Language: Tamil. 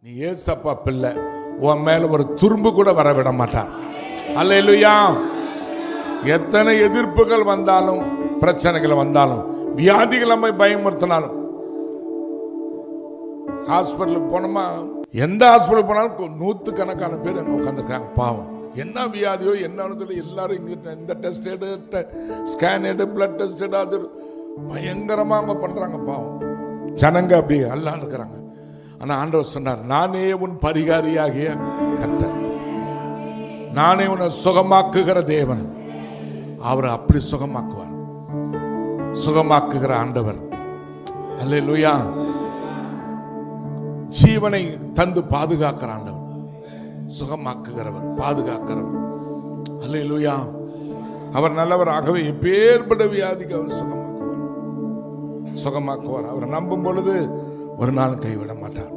நீ ஏசப்பா பிள்ளை, உன் மேல ஒரு துரும்பு கூட வர விட மாட்டார். அல்லேலூயா. எத்தனை எதிர்ப்புகள் வந்தாலும், பிரச்சனைகள் வந்தாலும், வியாதிகள் நம்மை பயமுறுத்தினாலும், ஹாஸ்பிட்டலுக்கு போனோமா, எந்த ஹாஸ்பிட்டல் போனாலும் 100 கணக்கான பேர் அங்க உட்காந்துருக்காங்க. பாவம், என்ன வியாதியோ என்ன எல்லாரும் இந்த டெஸ்ட் எடு, ஸ்கேன் எடு, பிளட் டெஸ்ட் எடு, அது பயங்கரமா அவங்க பண்றாங்க. பாவம் ஜனங்க அப்படி எல்லாம் இருக்கிறாங்க. ஆனா ஆண்டவர் சொன்னார், நானே உன் பரிகாரியாகிய கர்த்தர், நானே உன்னை சுகமாக்குகிற தேவன். அவர் அப்படி சுகமாக்குவார், சுகமாக்குகிற ஆண்டவர். அல்லேலூயா. ஜீவனை தந்து பாதுகாக்கிற ஆண்டவர், சுகமாக்குகிறவர், பாதுகாக்கிறவர். அல்லேலூயா. அவர் நல்லவர். ஆகவே எப்பேற்பட்ட வியாதிக்கு அவர் சுகமாக்குவார். அவர் நம்பும் பொழுது ஒரு நாள் கைவிட மாட்டார்.